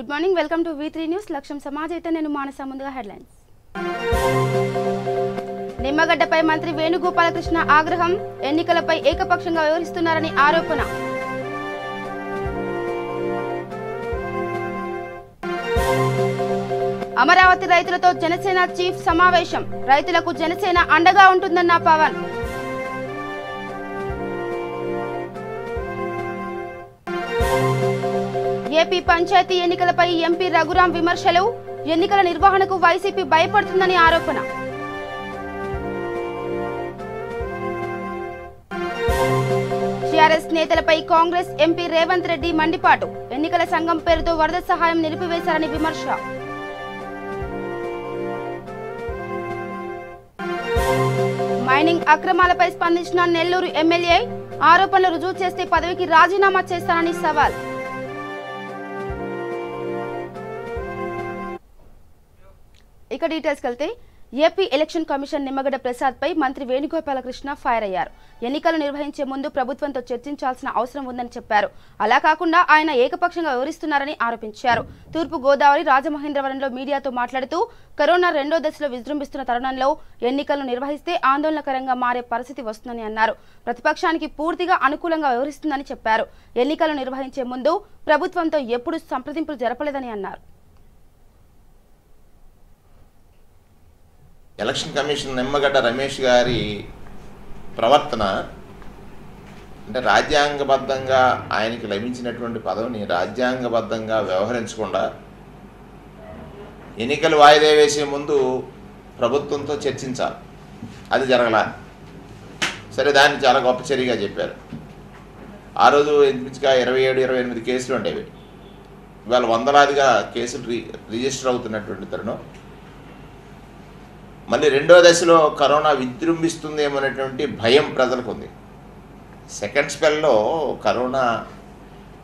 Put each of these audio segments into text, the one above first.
Good morning, welcome to V3 news. లక్ష్యం సమాజ్ అయితే నేను మానస. ముందుగా హెడ్లైన్స్. నిమ్మగడ్డపై మంత్రి వేణుగోపాలకృష్ణ ఆగ్రహం. ఎన్నికలపై ఏకపక్షంగా వ్యవహరిస్తున్నారని ఆరోపణ. అమరావతి రైతులతో జనసేన చీఫ్ సమావేశం. రైతులకు జనసేన అండగా ఉంటుందన్న పవన్. ఏపీ పంచాయతీ ఎన్నికలపై ఎంపీ రఘురాం విమర్శలు. ఎన్నికల నిర్వహణకు వైసీపీ భయపడుతుందని ఆరోపణ. టీఆర్ఎస్ నేతలపై కాంగ్రెస్ ఎంపీ రేవంత్ రెడ్డి మండిపాటు. ఎన్నికల సంఘం పేరుతో వరద సహాయం నిలిపివేశారని విమర్శ. మైనింగ్ అక్రమాలపై స్పందించిన నెల్లూరు ఎమ్మెల్యే. ఆరోపణలు రుజువు చేస్తే పదవికి రాజీనామా చేస్తానని సవాల్. ఇక డీటెయిల్స్కి వెళ్తే AP election commission Nimmagadda Prasad పై మంత్రి వేణుగోపాలకృష్ణ ఫైర్ అయ్యారు. ఎన్నికలు నిర్వహించే ముందు ప్రభుత్వంతో చర్చించాల్సిన అవసరం ఉందని చెప్పారు. అలా కాకుండా ఆయన ఏకపక్షంగా వివరిస్తున్నారని ఆరోపించారు. తూర్పు గోదావరి రాజమహేంద్రవరంలో మీడియాతో మాట్లాడుతూ కరోనా రెండో దశలో విజృంభిస్తున్న తరుణంలో ఎన్నికలను నిర్వహిస్తే ఆందోళనకరంగా మారే పరిస్థితి వస్తుందని అన్నారు. ప్రతిపక్షానికి పూర్తిగా అనుకూలంగా వ్యవహరిస్తుందని చెప్పారు. ఎన్నికలు నిర్వహించే ముందు ప్రభుత్వంతో ఎప్పుడూ సంప్రదింపులు జరపలేదని అన్నారు. ఎలక్షన్ కమిషన్ నిమ్మగడ్డ రమేష్ గారి ప్రవర్తన అంటే రాజ్యాంగబద్ధంగా ఆయనకి లభించినటువంటి పదవిని రాజ్యాంగబద్ధంగా వ్యవహరించకుండా ఎన్నికలు వాయిదా వేసే ముందు ప్రభుత్వంతో చర్చించాలి. అది జరగలా. సరే, దాన్ని చాలా గొప్ప చర్యగా చెప్పారు. ఆ రోజు ఇంచుమించుగా 27-28 కేసులు ఉండేవి. ఇవాళ వందలాదిగా కేసులు రిజిస్టర్ అవుతున్నటువంటి తరుణం. మళ్ళీ రెండో దశలో కరోనా విజృంభిస్తుందేమో అనేటువంటి భయం ప్రజలకు ఉంది. సెకండ్ స్పెల్లో కరోనా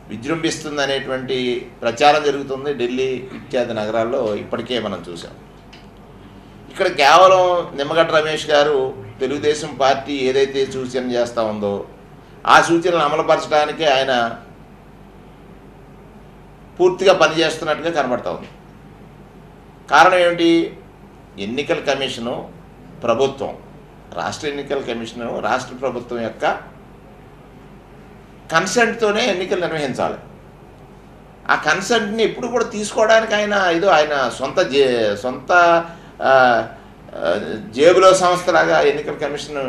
విజృంభిస్తుంది అనేటువంటి ప్రచారం జరుగుతుంది ఢిల్లీ ఇత్యాది నగరాల్లో. ఇప్పటికే మనం చూసాం. ఇక్కడ కేవలం నిమ్మగడ్డ రమేష్ గారు తెలుగుదేశం పార్టీ ఏదైతే సూచన చేస్తూ ఉందో ఆ సూచనలు అమలుపరచడానికే ఆయన పూర్తిగా పనిచేస్తున్నట్టుగా కనబడతా ఉంది. కారణం ఏమిటి? ఎన్నికల కమిషను ప్రభుత్వం, రాష్ట్ర ఎన్నికల కమిషను రాష్ట్ర ప్రభుత్వం యొక్క కన్సెంట్తోనే ఎన్నికలు నిర్వహించాలి. ఆ కన్సెంట్ని ఎప్పుడు కూడా తీసుకోవడానికి ఆయన సొంత జేబులో సంస్థలాగా ఎన్నికల కమిషన్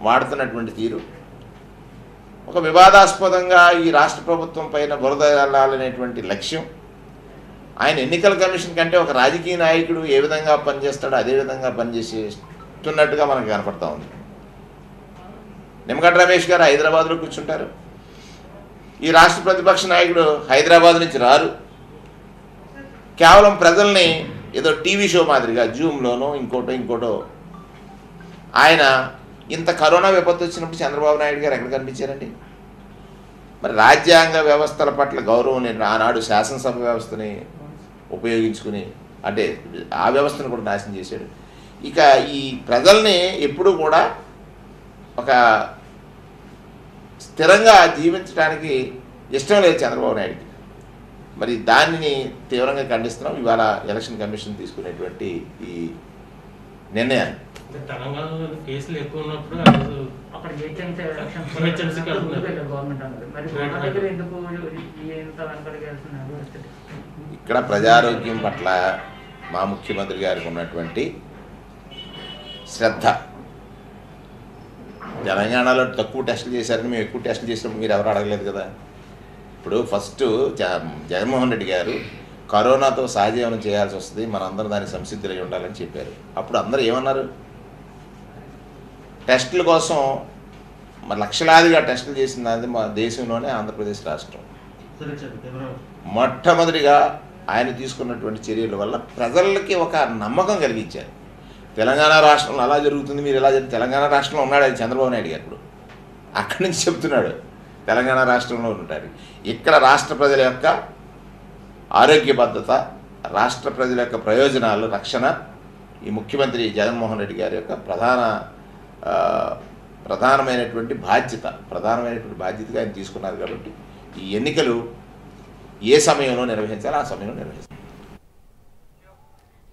వాడుతున్నటువంటి తీరు ఒక వివాదాస్పదంగా ఈ రాష్ట్ర ప్రభుత్వం పైన బురద జల్లాలనేటువంటి లక్ష్యం. ఆయన ఎన్నికల కమిషన్ కంటే ఒక రాజకీయ నాయకుడు ఏ విధంగా పనిచేస్తాడో అదే విధంగా పనిచేస్తున్నట్టుగా మనకు కనపడతా ఉంది. నిమ్మగడ్డ రమేష్ గారు హైదరాబాద్లో కూర్చుంటారు. ఈ రాష్ట్ర ప్రతిపక్ష నాయకుడు హైదరాబాద్ నుంచి రారు. కేవలం ప్రజల్ని ఏదో టీవీ షో మాదిరిగా జూమ్లోనో ఇంకోటో ఆయన ఇంత కరోనా విపత్తు వచ్చినప్పుడు చంద్రబాబు నాయుడు గారు ఎక్కడ కనిపించారండి? మరి రాజ్యాంగ వ్యవస్థల పట్ల గౌరవం నేను ఆనాడు శాసనసభ వ్యవస్థని ఉపయోగించుకుని అంటే ఆ వ్యవస్థను కూడా నాశనం చేశాడు. ఇక ఈ ప్రజల్ని ఎప్పుడూ కూడా ఒక స్థిరంగా జీవించడానికి ఇష్టం లేదు చంద్రబాబు నాయుడికి. మరి దానిని తీవ్రంగా ఖండిస్తున్నాం ఇవాళ ఎలక్షన్ కమిషన్ తీసుకునేటువంటి ఈ నిర్ణయాన్ని. తెలంగాణలో కేసులు ఎక్కువ ఉన్నప్పుడు ఇక్కడ ప్రజారోగ్యం పట్ల మా ముఖ్యమంత్రి గారికి ఉన్నటువంటి శ్రద్ధ. తెలంగాణలో తక్కువ టెస్టులు చేశారని మేము ఎక్కువ టెస్టులు చేసినప్పుడు మీరు ఎవరు అడగలేదు కదా. ఇప్పుడు ఫస్ట్ జగన్మోహన్ రెడ్డి గారు కరోనాతో సహజీవనం చేయాల్సి వస్తుంది, మనందరం దానికి సంసిద్ధులై ఉండాలని చెప్పారు. అప్పుడు అందరూ ఏమన్నారు? టెస్టుల కోసం మరి లక్షలాదిగా టెస్టులు చేసింది మా దేశంలోనే ఆంధ్రప్రదేశ్ రాష్ట్రం. మొట్టమొదటిగా ఆయన తీసుకున్నటువంటి చర్యల వల్ల ప్రజలకి ఒక నమ్మకం కలిగించారు. తెలంగాణ రాష్ట్రంలో అలా జరుగుతుంది, మీరు ఎలా తెలంగాణ రాష్ట్రంలో ఉన్నాడు అది చంద్రబాబు నాయుడు గారు. ఇప్పుడు అక్కడి నుంచి చెప్తున్నాడు తెలంగాణ రాష్ట్రంలో ఉంటాడు. ఇక్కడ రాష్ట్ర ప్రజల యొక్క ఆరోగ్య భద్రత, రాష్ట్ర ప్రజల యొక్క ప్రయోజనాలు రక్షణ ఈ ముఖ్యమంత్రి జగన్మోహన్ రెడ్డి గారి యొక్క ప్రధానమైనటువంటి బాధ్యతగా ఆయన తీసుకున్నారు. కాబట్టి ఈ ఎన్నికలు ఏ సమయంలో నిర్వహించాలో ఆ సమయంలో నిర్వహిస్తాం.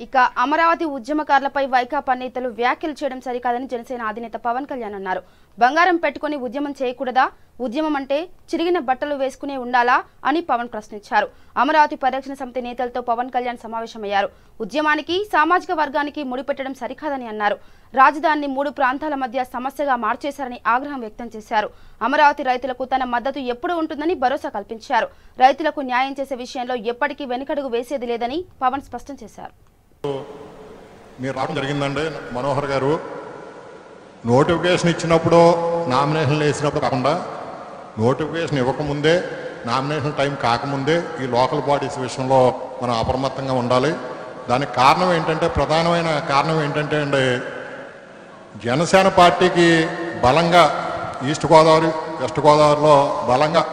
ఇక అమరావతి ఉద్యమకారులపై వైకాపా నేతలు వ్యాఖ్యలు చేయడం సరికాదని జనసేన అధినేత పవన్ కళ్యాణ్ అన్నారు. బంగారం పెట్టుకుని ఉద్యమం చేయకూడదా? ఉద్యమం అంటే చిరిగిన బట్టలు వేసుకునే ఉండాలా అని పవన్ ప్రశ్నించారు. అమరావతి పరిరక్షణ సమితి నేతలతో పవన్ కళ్యాణ్ సమావేశమయ్యారు. ఉద్యమానికి సామాజిక వర్గానికి ముడిపెట్టడం సరికాదని అన్నారు. రాజధానిని 3 ప్రాంతాల మధ్య సమస్యగా మార్చేశారని ఆగ్రహం వ్యక్తం చేశారు. అమరావతి రైతులకు తన మద్దతు ఎప్పుడు ఉంటుందని భరోసా కల్పించారు. రైతులకు న్యాయం చేసే విషయంలో ఎప్పటికీ వెనుకడుగు వేసేది లేదని పవన్ స్పష్టం చేశారు. మీరు రావడం జరిగిందండి మనోహర్ గారు. నోటిఫికేషన్ ఇచ్చినప్పుడు నామినేషన్లు వేసినప్పుడు కాకుండా నోటిఫికేషన్ ఇవ్వకముందే, నామినేషన్ టైం కాకముందే ఈ లోకల్ బాడీస్ విషయంలో మనం అప్రమత్తంగా ఉండాలి. దానికి కారణం ఏంటంటే, ప్రధానమైన కారణం ఏంటంటే అండి, జనసేన పార్టీకి బలంగా ఈస్ట్ గోదావరి వెస్ట్ గోదావరిలో బలంగా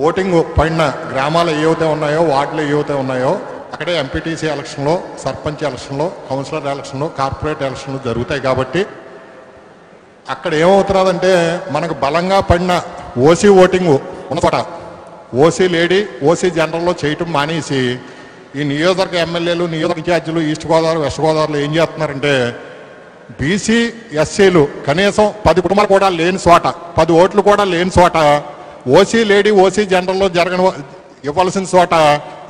ఓటింగ్ పడిన గ్రామాలు ఏవైతే ఉన్నాయో, వార్డులు ఏవైతే ఉన్నాయో అక్కడే ఎంపీటీసీ ఎలక్షన్లో, సర్పంచ్ ఎలక్షన్లో, కౌన్సిలర్ ఎలక్షన్లో, కార్పొరేట్ ఎలక్షన్లు జరుగుతాయి. కాబట్టి అక్కడ ఏమవుతున్నదంటే, మనకు బలంగా పడిన ఓసీ ఓటింగ్ ఉన్నచోట ఓసీ లేడీ, ఓసీ జనరల్లో చేయటం మానేసి ఈ నియోజకవర్గ ఎమ్మెల్యేలు, నియోజకవర్గ ఇన్ఛార్జీలు ఈస్ట్ గోదావరి వెస్ట్ గోదావరిలో ఏం చేస్తున్నారంటే, బీసీ ఎస్సీలు కనీసం 10 కుటుంబాలు కూడా లేని చోట, 10 ఓట్లు కూడా లేని చోట ఓసీ లేడీ, ఓసీ జనరల్లో ఇవ్వాల్సిన చోట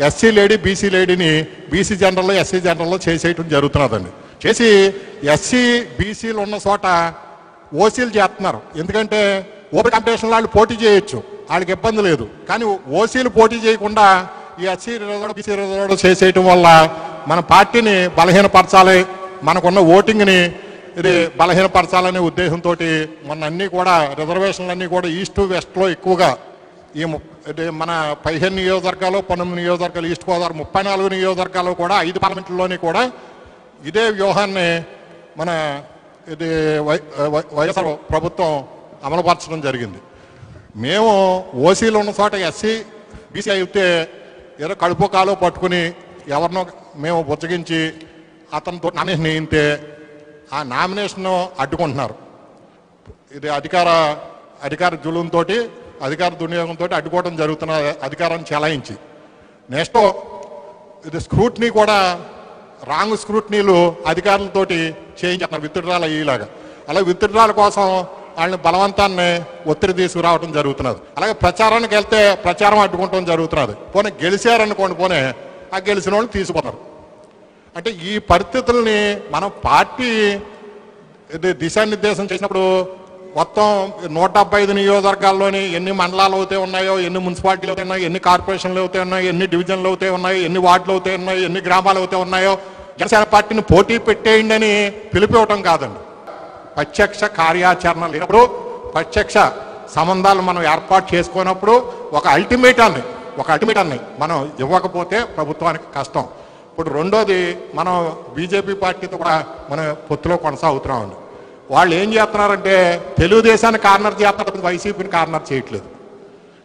ఎస్సీ లేడీ, బీసీ లేడీని బీసీ జనరల్లో, ఎస్సీ జనరల్లో చేసేయటం జరుగుతున్నదండి. చేసి ఎస్సీ బీసీలు ఉన్న చోట ఓసీలు చేస్తున్నారు. ఎందుకంటే ఓపెన్ కాంపిటీషన్ వాళ్ళు పోటీ చేయొచ్చు, వాళ్ళకి ఇబ్బంది లేదు. కానీ ఓసీలు పోటీ చేయకుండా ఈ ఎస్సీ రిజర్వ్డ్, బీసీ రిజర్వ్డ్ చేసేయటం వల్ల మన పార్టీని బలహీనపరచాలి, మనకున్న ఓటింగ్ని ఇది బలహీనపరచాలనే ఉద్దేశంతో మన అన్నీ కూడా రిజర్వేషన్లన్నీ కూడా ఈస్ట్ వెస్ట్లో ఎక్కువగా ఈ మన 15 నియోజకవర్గాలు, 19 నియోజకవర్గాలు, ఈస్ట్ గోదావరి 34 నియోజకవర్గాలు కూడా 5 పార్లమెంట్లోని కూడా ఇదే వ్యూహాన్ని మన ఇది వైఎస్ఆర్ ప్రభుత్వం అమలుపరచడం జరిగింది. మేము ఓసీలు ఉన్న చోట ఎస్సీ బీసీ అయితే ఏదో కడుపు కాలో పట్టుకుని ఎవరినో మేము బుజ్జగించి అతనితో నామినేషన్ వేయితే ఆ నామినేషన్ అడ్డుకుంటున్నారు. ఇది అధికార జులుంతో, అధికార దుర్వినియోగంతో అడ్డుకోవడం జరుగుతున్న అధికారాన్ని చెలాయించి. నెక్స్ట్ ఇది స్క్రూట్నీ కూడా రాంగ్ స్క్రూట్నీలు అధికారులతోటి చేయించున్నారు, విత్డ్రాల్ అయ్యేలాగా. అలా విత్డ్రాల్ కోసం వాళ్ళని బలవంతాన్ని ఒత్తిడి తీసుకురావడం జరుగుతున్నది. అలాగే ప్రచారానికి వెళ్తే ప్రచారం అడ్డుకోవడం జరుగుతున్నది. పోనీ గెలిచారనుకోండి, పోనీ ఆ గెలిచిన వాళ్ళు తీసుకుపోతారు. అంటే ఈ పరిస్థితుల్ని మనం పార్టీ ఇది దిశానిర్దేశం చేసినప్పుడు మొత్తం 175 నియోజకవర్గాల్లోని ఎన్ని మండలాలు అవుతే ఉన్నాయో, ఎన్ని మున్సిపాలిటీలు అవుతాయి ఉన్నాయో, ఎన్ని కార్పొరేషన్లు అవుతాయి ఉన్నాయో, ఎన్ని డివిజన్లు అవుతాయి ఉన్నాయో, ఎన్ని వార్డులు అవుతాయి ఉన్నాయో, ఎన్ని గ్రామాలు అవుతాయి ఉన్నాయో జనసేన పార్టీని పోటీ పెట్టేయండి అని పిలిపివ్వటం కాదండి. ప్రత్యక్ష కార్యాచరణ లేనప్పుడు, ప్రత్యక్ష సంబంధాలు మనం ఏర్పాటు చేసుకున్నప్పుడు ఒక అల్టిమేటాన్ని మనం ఇవ్వకపోతే ప్రభుత్వానికి కష్టం. ఇప్పుడు రెండోది, మనం బీజేపీ పార్టీతో కూడా మనం పొత్తులో కొనసాగుతున్నామండి. వాళ్ళు ఏం చేస్తున్నారంటే తెలుగుదేశాన్ని కార్నర్ చేస్తున్నారు, వైసీపీని కార్నర్ చేయట్లేదు.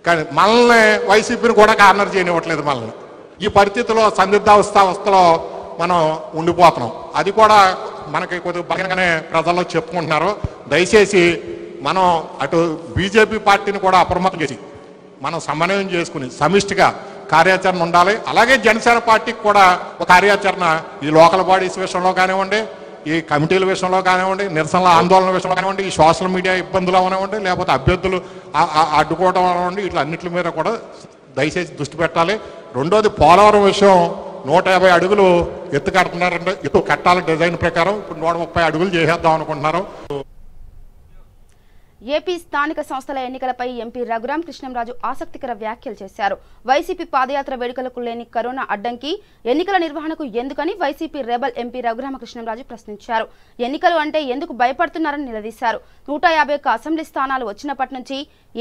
కానీ మనల్ని వైసీపీని కూడా కార్నర్ చేయనివ్వట్లేదు. మనల్ని ఈ పరిస్థితిలో సందిగ్ధావస్థలో మనం ఉండిపోతున్నాం. అది కూడా మనకి కొద్దిగా బలంగానే ప్రజల్లో చెప్పుకుంటున్నారు. దయచేసి మనం అటు బీజేపీ పార్టీని కూడా అప్రమత్తం చేసి మనం సమన్వయం చేసుకుని సమిష్టిగా కార్యాచరణ ఉండాలి. అలాగే జనసేన పార్టీకి కూడా ఒక కార్యాచరణ ఈ లోకల్ బాడీస్ విషయంలో కానివ్వండి, ఈ కమిటీల విషయంలో కానివ్వండి, నిరసనల ఆందోళన విషయంలో కానివ్వండి, ఈ సోషల్ మీడియా ఇబ్బందులు అవనివ్వండి, లేకపోతే అభ్యర్థులు అడ్డుకోవడం అవనివ్వండి, ఇట్లన్నింటి మీద కూడా దయచేసి దృష్టి పెట్టాలి. రెండోది, పోలవరం విషయం 150 అడుగులు ఎత్తు కడుతున్నారంటే, ఎత్తు కట్టాలి డిజైన్ ప్రకారం. ఇప్పుడు 130 అడుగులు చేసేద్దాం అనుకుంటున్నారు. ఏపీ స్థానిక సంస్థల ఎన్నికలపై ఎంపీ రఘురాం కృష్ణంరాజు ఆసక్తికర వ్యాఖ్యలు చేశారు. వైసీపీ పాదయాత్ర వేడుకలకు లేని కరోనా అడ్డంకి ఎన్నికల నిర్వహణకు ఎందుకని వైసీపీ రెబల్ ఎంపీ రఘురామ కృష్ణంరాజు ప్రశ్నించారు. ఎన్నికలు అంటే ఎందుకు భయపడుతున్నారని నిలదీశారు. 151 అసెంబ్లీ స్థానాలు వచ్చినప్పటి నుంచి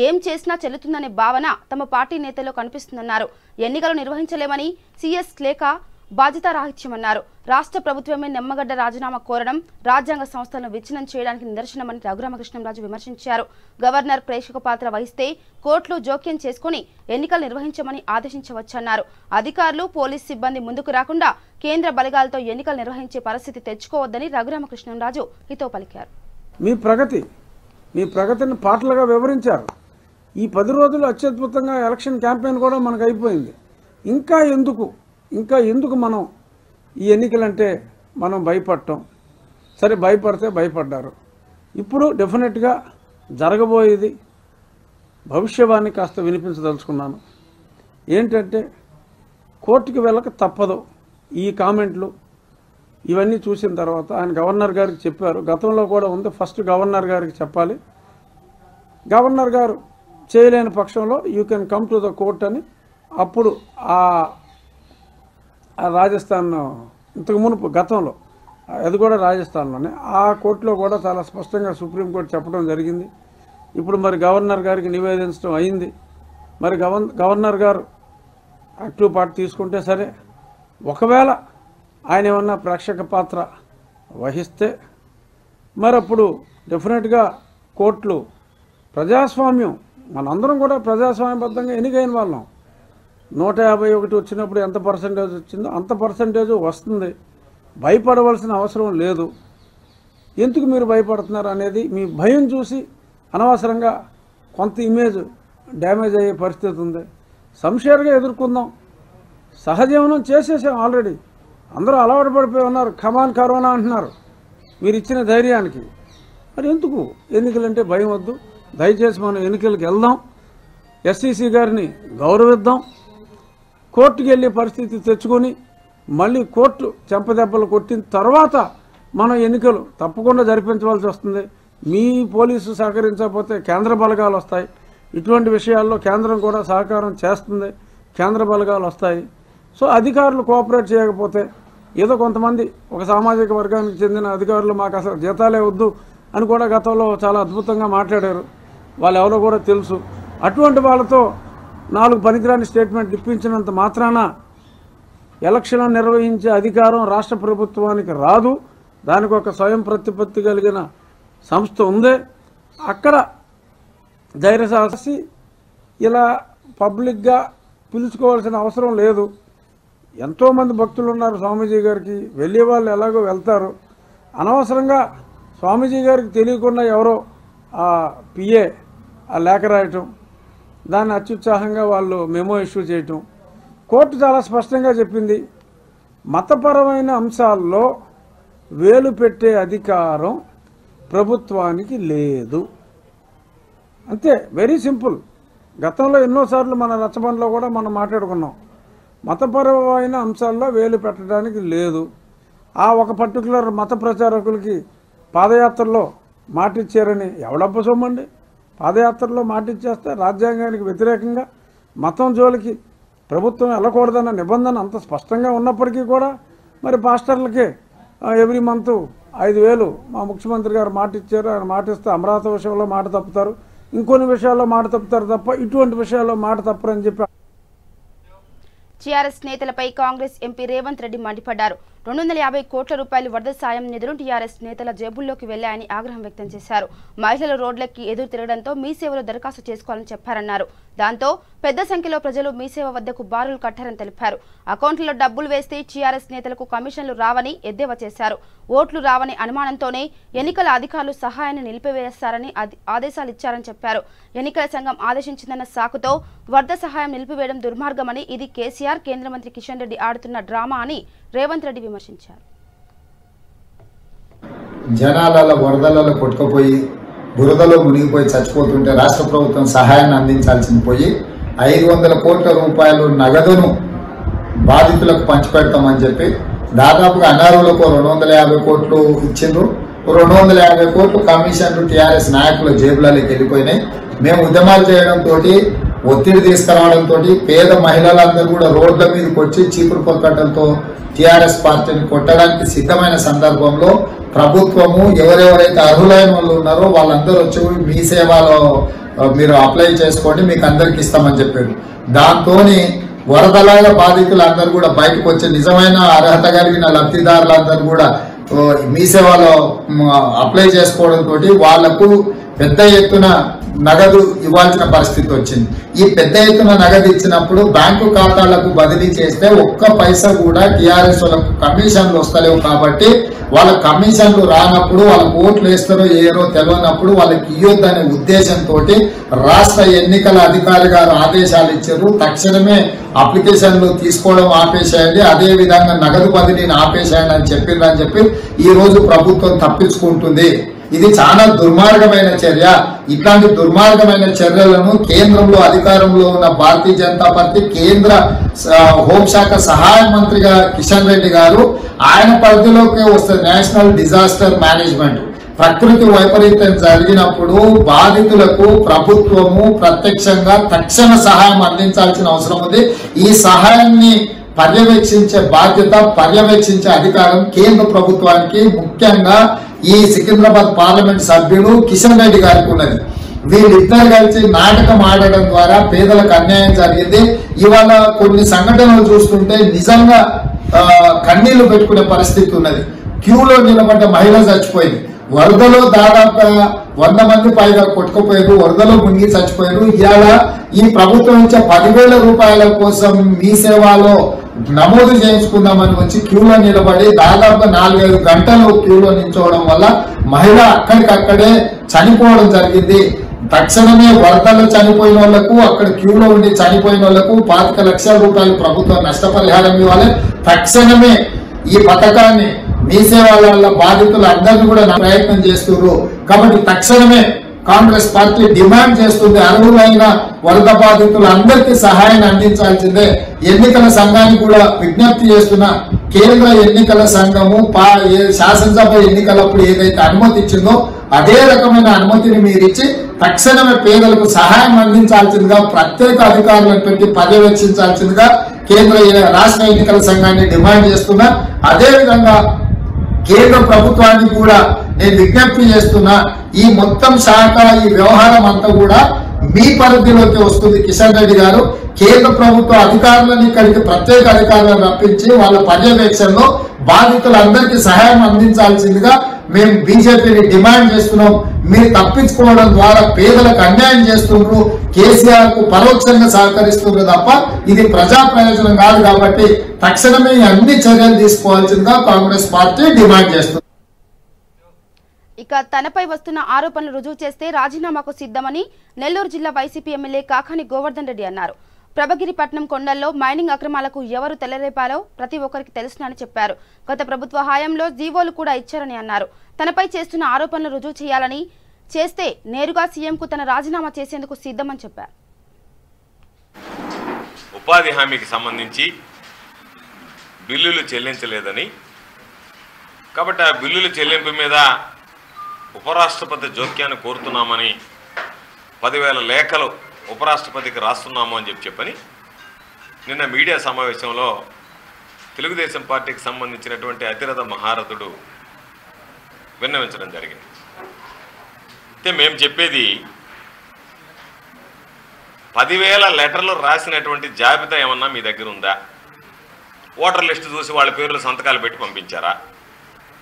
ఏం చేసినా చెల్లుతుందనే భావన తమ పార్టీ నేతల్లో కనిపిస్తుందన్నారు. ఎన్నికలు నిర్వహించలేమని సీఎస్ లేక బాధ్యతారాహిత్యమన్నారు. రాష్ట్ర ప్రభుత్వమే నిమ్మగడ్డ రాజీనామా కోరడం రాజ్యాంగ సంస్థలను విచ్ఛిన్నం చేయడానికి నిదర్శనమని రఘురామకృష్ణంరాజు విమర్శించారు. గవర్నర్ ప్రేక్షక పాత్ర వహిస్తే కోర్టులు జోక్యం చేసుకుని ఎన్నికలు నిర్వహించమని ఆదేశించవచ్చన్నారు. అధికారులు, పోలీస్ సిబ్బంది ముందుకు రాకుండా కేంద్ర బలగాలతో ఎన్నికలు నిర్వహించే పరిస్థితి తెచ్చుకోవద్దని రఘురామకృష్ణంరాజు హితవు పలికారు. మీ ప్రగతిని పాటలుగా వివరించారు. ఈ 10 రోజులు అత్యద్భుతంగా ఎలక్షన్ క్యాంపెయిన్ కూడా మనకు అయిపోయింది. ఇంకా ఎందుకు మనం ఈ ఎన్నికలంటే మనం భయపడటం? సరే, భయపడితే భయపడ్డారు. ఇప్పుడు డెఫినెట్గా జరగబోయేది భవిష్యవాణి కాస్త వినిపించదలుచుకున్నాను. ఏంటంటే కోర్టుకి వెళ్ళక తప్పదు. ఈ కామెంట్లు ఇవన్నీ చూసిన తర్వాత ఆయన గవర్నర్ గారికి చెప్పారు. గతంలో కూడా ఉంది, ఫస్ట్ గవర్నర్ గారికి చెప్పాలి. గవర్నర్ గారు చేయలేని పక్షంలో you can come to the court అని అప్పుడు ఆ రాజస్థాన్ ఇంతకు మునుపు గతంలో అది కూడా రాజస్థాన్లోనే ఆ కోర్టులో కూడా చాలా స్పష్టంగా సుప్రీంకోర్టు చెప్పడం జరిగింది. ఇప్పుడు మరి గవర్నర్ గారికి నివేదించడం అయింది. మరి గవర్నర్ గారు యాక్టివ్ పార్ట్ తీసుకుంటే సరే, ఒకవేళ ఆయన ఏమన్నా ప్రేక్షక పాత్ర వహిస్తే మరి అప్పుడు డెఫినెట్గా కోర్టులు ప్రజాస్వామ్యం, మనందరం కూడా ప్రజాస్వామ్యబద్ధంగా ఎన్నికైన వాళ్ళం. 151 వచ్చినప్పుడు ఎంత పర్సంటేజ్ వచ్చిందో అంత పర్సంటేజ్ వస్తుంది. భయపడవలసిన అవసరం లేదు. ఎందుకు మీరు భయపడుతున్నారు అనేది మీ భయం చూసి అనవసరంగా కొంత ఇమేజ్ డ్యామేజ్ అయ్యే పరిస్థితి ఉంది. సంషేర్గా ఎదుర్కొందాం. సహజీవనం చేసేసాం ఆల్రెడీ. అందరూ అలవాటు పడిపోయి ఉన్నారు. కమాన్ కరోనా అంటున్నారు మీరు ఇచ్చిన ధైర్యానికి. మరి ఎందుకు ఎన్నికలంటే భయం వద్దు. దయచేసి మనం ఎన్నికలకు వెళ్దాం. ఎస్సీసీ గారిని గౌరవిద్దాం. కోర్టుకి వెళ్ళే పరిస్థితి తెచ్చుకొని మళ్ళీ కోర్టు చెంపదెబ్బలు కొట్టిన తర్వాత మనం ఎన్నికలు తప్పకుండా జరిపించవలసి వస్తుంది. మీ పోలీసు సహకరించకపోతే కేంద్ర బలగాలు వస్తాయి. ఇటువంటి విషయాల్లో కేంద్రం కూడా సహకారం చేస్తుంది. కేంద్ర బలగాలు వస్తాయి. సో అధికారులు కోఆపరేట్ చేయకపోతే ఏదో కొంతమంది ఒక సామాజిక వర్గానికి చెందిన అధికారులు మాకు అసలు జీతాలే వద్దు అని కూడా గతంలో చాలా అద్భుతంగా మాట్లాడారు. వాళ్ళు ఎవరో కూడా తెలుసు. అటువంటి వాళ్ళతో 4 పనికిరాని స్టేట్మెంట్ ఇప్పించినంత మాత్రాన ఎలక్షన్లు నిర్వహించే అధికారం రాష్ట్ర ప్రభుత్వానికి రాదు. దానికి ఒక స్వయం ప్రతిపత్తి కలిగిన సంస్థ ఉంది. అక్కడ ధైర్యసాహసి ఇలా పబ్లిక్గా పిలుచుకోవాల్సిన అవసరం లేదు. ఎంతోమంది భక్తులు ఉన్నారు స్వామీజీ గారికి. వెళ్ళే వాళ్ళు ఎలాగో వెళ్తారు. అనవసరంగా స్వామీజీ గారికి తెలియకుండా ఎవరో ఆ పిఏ ఆ లేఖ రాయటం, దాన్ని అత్యుత్సాహంగా వాళ్ళు మెమో ఇష్యూ చేయటం. కోర్టు చాలా స్పష్టంగా చెప్పింది, మతపరమైన అంశాల్లో వేలు పెట్టే అధికారం ప్రభుత్వానికి లేదు. అంతే, వెరీ సింపుల్. గతంలో ఎన్నోసార్లు మన రచ్చబండలో కూడా మనం మాట్లాడుకున్నాం. మతపరమైన అంశాల్లో వేలు పెట్టడానికి లేదు. ఆ ఒక పర్టికులర్ మత ప్రచారకులకి పాదయాత్రలో మాటిచ్చారని ఎవడబ్బ సొమ్మండి. పాదయాత్రలో మాటిచ్చేస్తే రాజ్యాంగానికి వ్యతిరేకంగా మతం జోలికి ప్రభుత్వం వెళ్ళకూడదన్న నిబంధన అంత స్పష్టంగా ఉన్నప్పటికీ కూడా మరి పాస్టర్లకే ఎవ్రీ మంత్ 5,000 మా ముఖ్యమంత్రి గారు మాట ఇచ్చారు. ఆయన మాట ఇస్తే అమరావతి విషయంలో మాట తప్పుతారు, ఇంకొన్ని విషయాల్లో మాట తప్పుతారు తప్ప ఇటువంటి విషయాల్లో మాట తప్పరని చెప్పి టీఆర్ఎస్ నేతలపై కాంగ్రెస్ ఎంపీ రేవంత్ రెడ్డి మండిపడ్డారు. 250 కోట్ల రూపాయల వరద సాయం నిధులు టీఆర్ఎస్ నేతల జేబుల్లోకి వెళ్లాయని ఆగ్రహం వ్యక్తం చేశారు. మహిళలు రోడ్లెక్కి ఎదురు తిరగడంతో మీ సేవలో దరఖాస్తు చేసుకోవాలని చెప్పారన్నారు. దాంతో పెద్ద సంఖ్యలో ప్రజలు మీ సేవ వద్దకు బారులు కట్టారని తెలిపారు. అకౌంట్లలో డబ్బులు వేస్తే టీఆర్ఎస్ నేతలకు కమిషన్లు రావని ఎద్దేవా చేశారు. ఓట్లు రావని అనుమానంతోనే ఎన్నికల అధికారులు సహాయాన్ని నిలిపివేస్తారని ఆదేశాలు ఇచ్చారని చెప్పారు. ఎన్నికల సంఘం ఆదేశించిందన్న సాకుతో వరద సహాయం నిలిపివేయడం దుర్మార్గమని, ఇది కేసీఆర్, కేంద్ర మంత్రి కిషన్ రెడ్డి ఆడుతున్న డ్రామా అని రేవంత్ రెడ్డి విమర్శించారు. జనాలలో వరదలలో కొట్టుకుపోయి బురదలో మునిగిపోయి చచ్చిపోతుంటే రాష్ట్ర ప్రభుత్వం సహాయాన్ని అందించాల్సింది పోయి 500 కోట్ల రూపాయలు నగదును బాధితులకు పంచిపెడతామని చెప్పి దాదాపుగా అనారులకు 250 కోట్లు ఇచ్చిండ్రు. 250 కోట్లు కమిషన్లు టీఆర్ఎస్ నాయకుల జేబులలోకి వెళ్ళిపోయినాయి. మేము ఉద్యమాలు చేయడంతో ఒత్తిడి తీసుకురావడంతో పేద మహిళలందరూ కూడా రోడ్ల మీదకి వచ్చి చీపురు కొట్టడంతో టీఆర్ఎస్ పార్టీని కొట్టడానికి సిద్ధమైన సందర్భంలో ప్రభుత్వము ఎవరెవరైతే అర్హులైన వాళ్ళు ఉన్నారో వాళ్ళందరూ వచ్చి మీ సేవలో మీరు అప్లై చేసుకోండి, మీకు అందరికి ఇస్తామని చెప్పారు. దాంతో వరదలాగా బాధితులందరూ కూడా బయటకు వచ్చి నిజమైన అర్హత కలిగిన లబ్ధిదారులందరూ కూడా మీ సేవలో అప్లై చేసుకోవడంతో వాళ్లకు పెద్ద ఎత్తున నగదు ఇవ్వాల్సిన పరిస్థితి వచ్చింది. ఈ పెద్ద ఎత్తున నగదు ఇచ్చినప్పుడు బ్యాంకు ఖాతాలకు బదిలీ చేస్తే ఒక్క పైసా కూడా టీఆర్ఎస్ వాళ్ళకు కమిషన్లు వస్తలేవు. కాబట్టి వాళ్ళ కమిషన్లు రానప్పుడు వాళ్ళకు ఓట్లు వేస్తారో ఏరో తెలియనప్పుడు వాళ్ళకి ఇవ్వద్దనే ఉద్దేశంతో రాష్ట్ర ఎన్నికల అధికారి గారు ఆదేశాలు ఇచ్చారు. తక్షణమే అప్లికేషన్లు తీసుకోవడం ఆపేసేయండి, అదే విధంగా నగదు బదిలీని ఆపేసేయండి అని చెప్పి ఈ రోజు ప్రభుత్వం తప్పించుకుంటుంది. ఇది చాలా దుర్మార్గమైన చర్య. ఇట్లాంటి దుర్మార్గమైన చర్యలను కేంద్రంలో అధికారంలో ఉన్న భారతీయ జనతా పార్టీ కేంద్ర హోంశాఖ సహాయ మంత్రిగా కిషన్ రెడ్డి గారు ఆయన పరిధిలోకి వస్తుంది నేషనల్ డిజాస్టర్ మేనేజ్మెంట్. ప్రకృతి వైపరీత్యం జరిగినప్పుడు బాధితులకు ప్రభుత్వము ప్రత్యక్షంగా తక్షణ సహాయం అందించాల్సిన అవసరం ఉంది. ఈ సహాయాన్ని పర్యవేక్షించే బాధ్యత, పర్యవేక్షించే అధికారం కేంద్ర ప్రభుత్వానికి, ముఖ్యంగా ఈ సికింద్రాబాద్ పార్లమెంట్ సభ్యులు కిషన్ రెడ్డి గారికి ఉన్నది. వీళ్ళిద్దరు కలిసి నాటకం ఆడడం ద్వారా పేదలకు అన్యాయం జరిగింది. ఇవాళ కొన్ని సంఘటనలు చూస్తుంటే నిజంగా కన్నీళ్లు పెట్టుకునే పరిస్థితి ఉన్నది. క్యూలో నిలబడ్డ మహిళ చచ్చిపోయింది. వరదలో దాదాపుగా 100 మంది పైగా కొట్టుకుపోయారు, వరదలో మునిగి చచ్చిపోయారు. ఇవాళ ఈ ప్రభుత్వం ఇచ్చే 10,000 రూపాయల కోసం మీ సేవలో నమోదు చేయించుకుందామని వచ్చి క్యూలో నిలబడి దాదాపుగా 4-5 గంటలు క్యూలో నిల్చోవడం వల్ల మహిళ అక్కడికక్కడే చనిపోవడం జరిగింది. తక్షణమే వరదలు చనిపోయిన వాళ్లకు, అక్కడ క్యూలో ఉండి చనిపోయిన వాళ్లకు 25 లక్షల రూపాయలు ప్రభుత్వం నష్టపరిహారం ఇవ్వాలి. తక్షణమే ఈ పథకాన్ని మీ సేవల బాధితులు అందరినీ కూడా ప్రయత్నం చేస్తున్నారు. కాబట్టి తక్షణమే కాంగ్రెస్ పార్టీ డిమాండ్ చేస్తుంది, అర్హులైన వరద బాధితులు అందరికీ సహాయాన్ని అందించాల్సిందే. ఎన్నికల సంఘానికి కూడా విజ్ఞప్తి చేస్తున్న, కేంద్ర ఎన్నికల సంఘము శాసనసభ ఎన్నికలప్పుడు ఏదైతే అనుమతి ఇచ్చిందో అదే రకమైన అనుమతిని మీరు ఇచ్చి తక్షణమే పేదలకు సహాయం అందించాల్సిందిగా, ప్రత్యేక అధికారులను పెట్టి పర్యవేక్షించాల్సిందిగా రాష్ట్ర ఎన్నికల సంఘాన్ని డిమాండ్ చేస్తున్నా. అదేవిధంగా కేంద్ర ప్రభుత్వానికి కూడా నేను విజ్ఞప్తి చేస్తున్నా, ఈ మొత్తం శాఖ, ఈ వ్యవహారం అంతా కూడా మీ పరిధిలోకి వస్తుంది. కిషన్ రెడ్డి గారు కేంద్ర ప్రభుత్వ అధికారులను ఇక్కడికి ప్రత్యేక అధికారులను రప్పించి వాళ్ళ పర్యవేక్షణలో బాధితులందరికీ సహాయం అందించాల్సిందిగా మేము బీజేపీని డిమాండ్ చేస్తున్నాం. మీరు తప్పించుకోవడం ద్వారా పేదలకు అన్యాయం చేస్తున్నారు, కేసీఆర్ కు పరోక్షంగా సహకరిస్తున్నారు తప్ప ఇది ప్రజా ప్రయోజనం కాదు. కాబట్టి తక్షణమే అన్ని చర్యలు తీసుకోవాల్సిందిగా కాంగ్రెస్ పార్టీ డిమాండ్ చేస్తుంది. ఇక తనపై వస్తున్న ఆరోపణలు రుజువు చేస్తే రాజీనామాకు సిద్ధమని నెల్లూరు జిల్లా వైసీపీ ఎమ్మెల్యే కాకాని గోవర్ధన్ రెడ్డి అన్నారు. ప్రభగిరిపట్నం కొండల్లో మైనింగ్ అక్రమాలకు ఎవరు తెల్లరేపాలో ప్రతి ఒక్కరికి తెలుసునని చెప్పారు. గత ప్రభుత్వ హయాంలో జీవోలు కూడా ఇచ్చారని అన్నారు. తనపై చేస్తున్న ఆరోపణలు రుజువు చేయాలని, చేస్తే నేరుగా సీఎంకు తన రాజీనామా చేసేందుకు సిద్ధమని చెప్పారు. ఉపాధి హామీకి సంబంధించి బిల్లులు చెల్లించలేదని, కాబట్టి ఆ బిల్లుల చెల్లింపు మీద ఉపరాష్ట్రపతి జోక్యాన్ని కోరుతున్నామని 10,000 లేఖలు ఉపరాష్ట్రపతికి రాస్తున్నాము అని చెప్పని నిన్న మీడియా సమావేశంలో తెలుగుదేశం పార్టీకి సంబంధించినటువంటి అతిరథ మహారథుడు విన్నవించడం జరిగింది. అయితే మేము చెప్పేది 10,000 లెటర్లు రాసినటువంటి జాబితా ఏమన్నా మీ దగ్గర ఉందా? ఓటర్ లిస్టు చూసి వాళ్ళ పేర్లు సంతకాలు పెట్టి పంపించారా?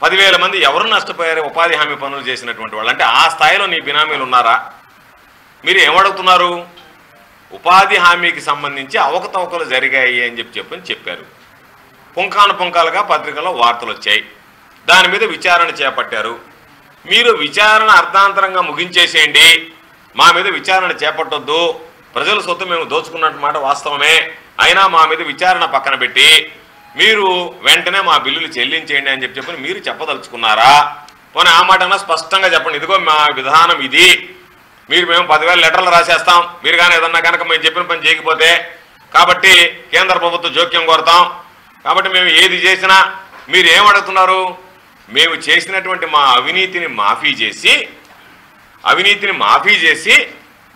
10,000 మంది ఎవరు నష్టపోయారు ఉపాధి హామీ పనులు చేసినటువంటి వాళ్ళు? అంటే ఆ స్థాయిలో నీ బినామీలు ఉన్నారా? మీరు ఏమడుగుతున్నారు? ఉపాధి హామీకి సంబంధించి అవకతవకలు జరిగాయి అని చెప్పారు. పుంఖానుపుంఖాలుగా పత్రికల్లో వార్తలు వచ్చాయి. దాని మీద విచారణ చేపట్టారు. మీరు విచారణ అర్ధాంతరంగా ముగించేసేయండి, మా మీద విచారణ చేపట్టొద్దు, ప్రజల సొత్తు మేము దోచుకున్నట్టు మాట వాస్తవమే, అయినా మా మీద విచారణ పక్కన పెట్టి మీరు వెంటనే మా బిల్లులు చెల్లించేయండి అని చెప్పని మీరు చెప్పదలుచుకున్నారా? పోనీ ఆ మాట స్పష్టంగా చెప్పండి, ఇదిగో మా విధానం ఇది, మేము 10,000 లెటర్లు రాసేస్తాం, మీరు కానీ ఏదన్నా కనుక మేము చెప్పిన పని చేయకపోతే కాబట్టి కేంద్ర ప్రభుత్వం జోక్యం కోరుతాం, కాబట్టి మేము ఏది చేసినా మీరు ఏమడుగుతున్నారు? మేము చేసినటువంటి మా అవినీతిని మాఫీ చేసి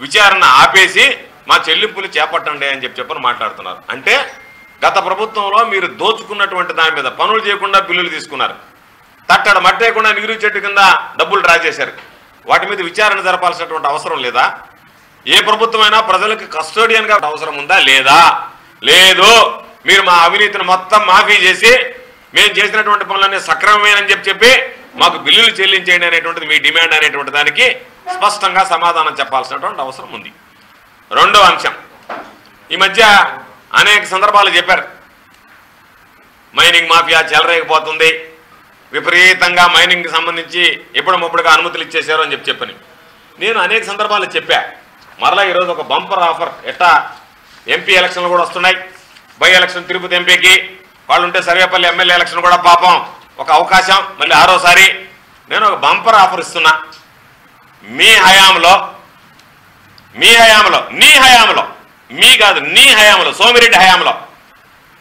విచారణ ఆపేసి మా చెల్లింపులు చేపట్టండి అని చెప్పని మాట్లాడుతున్నారు. అంటే గత ప్రభుత్వంలో మీరు దోచుకున్నటువంటి దాని మీద పనులు చేయకుండా బిల్లులు తీసుకున్నారు, తట్టడ మట్టేయకుండా నీరు చెట్టు కింద డబ్బులు డ్రా చేశారు. వాటి మీద విచారణ జరపాల్సినటువంటి అవసరం లేదా? ఏ ప్రభుత్వమైనా ప్రజలకు కస్టోడియన్గా అవసరం ఉందా? లేదా? లేదు. మీరు మా అవినీతిని మొత్తం మాఫీ చేసి మేము చేసినటువంటి పనులన్నీ సక్రమమేనని చెప్పి మాకు బిల్లులు చెల్లించేయండి అనేటువంటిది మీ డిమాండ్ అనేటువంటి దానికి స్పష్టంగా సమాధానం చెప్పాల్సినటువంటి అవసరం ఉంది. రెండో అంశం, ఈ మధ్య అనేక సందర్భాలు చెప్పారు, మైనింగ్ మాఫియా చెలరేగిపోతుంది, విపరీతంగా మైనింగ్కి సంబంధించి ఎప్పుడప్పుడుగా అనుమతులు ఇచ్చేశారు అని చెప్పని నేను అనేక సందర్భాలు చెప్పా. మరలా ఈరోజు ఒక బంపర్ ఆఫర్, ఎట్టా ఎంపీ ఎలక్షన్లు కూడా వస్తున్నాయి, బై ఎలక్షన్ తిరుపతి ఎంపీకి, వాళ్ళు ఉంటే సర్వేపల్లి ఎమ్మెల్యే ఎలక్షన్ కూడా పాపం ఒక అవకాశం, మళ్ళీ ఆరోసారి నేను ఒక బంపర్ ఆఫర్ ఇస్తున్నా. మీ హయాంలో మీ కాదు నీ హయాంలో, సోమిరెడ్డి హయాంలో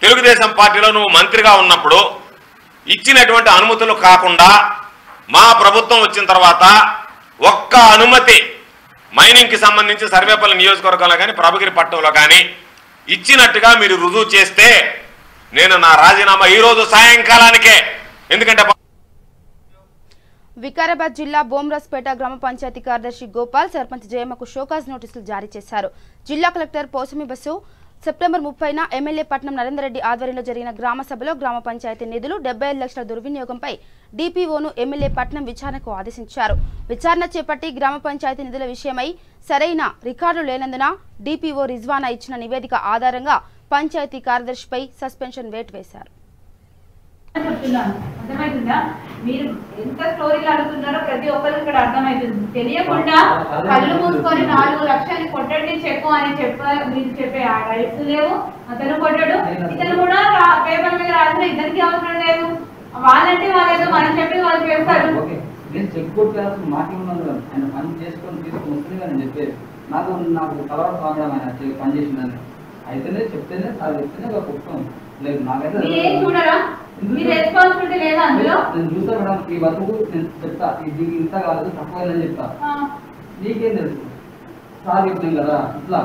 తెలుగుదేశం పార్టీలో నువ్వు మంత్రిగా ఉన్నప్పుడు ఇచ్చినటువంటి అనుమతులు కాకుండా మా ప్రభుత్వం వచ్చిన తర్వాత ఒక్క అనుమతి మైనింగ్కి సంబంధించి సర్వేపల్లి నియోజకవర్గంలో కానీ ప్రభగిరి పట్టణంలో కానీ ఇచ్చినట్టుగా మీరు రుజువు చేస్తే నేను నా రాజీనామా ఈరోజు సాయంకాలానికే, ఎందుకంటే వికారాబాద్ జిల్లా బోమ్రాస్పేట గ్రామ పంచాయతీ కార్యదర్శి గోపాల్, సర్పంచ్ జయమ్మకు షోకాజ్ నోటీసులు జారీ చేశారు. జిల్లా collector పోసమి bus September 30న MLA Patnam Narender Reddy ఆధ్వర్యంలో జరిగిన గ్రామ సభలో గ్రామ పంచాయతీ నిధులు 75 లక్షల దుర్వినియోగంపై డిపిఓను ఎమ్మెల్యే పట్నం విచారణకు ఆదేశించారు. విచారణ చేపట్టి గ్రామ పంచాయతీ నిధుల విషయమై సరైన రికార్డులు లేనందున డిపిఓ రిజ్వానా ఇచ్చిన నివేదిక ఆధారంగా పంచాయతీ కార్యదర్శిపై సస్పెన్షన్ వేటు వేశారు. అర్థమవుతుందా? మీరు ఎంత స్టోరీలు అడుగుతున్నారో ప్రతి ఒక్కరికి ఇక్కడ అర్థమవుతుంది. తెలియకుండా కళ్ళు మూసుకొని 4 లక్షలు కొట్టండి చెక్కు అని మీరు చెప్పే ఆ రైట్స్ లేవు. అతను కొట్టడు, ఇతను కూడా పేపర్ మీద రాసిన ఇద్దరికి అవసరం లేదు. వాళ్ళంటే వాళ్ళేదో మనం చెప్పి వాళ్ళు చేస్తారు. నేను చెక్ కొట్టాల్సిన మాకేమన్నాను, ఆయన పని చేసుకొని తీసుకొని వస్తుంది కానీ చెప్పేది నాకు తర్వాత కావడం ఆయన పని చేసిందని అయితేనే చెప్తేనే అది చెప్తేనే ఒక కుట్టం లేదు. నాకైతే మీరేం చూడరా? మీ రెస్పాన్సిబిలిటీ లేదా అందులో? నేను చూస్తా మేడం, ఈ వరకు నేను చెప్తా, ఇది ఇంత కాదు తక్కువైందని చెప్తా. నీకేం తెలుసు సార్ చెప్పినాం కదా ఇట్లా,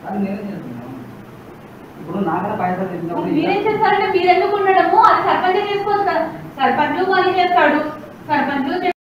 కానీ నేనేం చేస్తున్నాను ఇప్పుడు నాకైనా పైసలు తెచ్చినప్పుడు మీరేం చేస్తారంటే మీరు ఎందుకు ఉండడము, అది సర్పంచ్ చేసుకోవచ్చు కదా. సర్పంచ్ పని చేస్తాడు, సర్పంచ్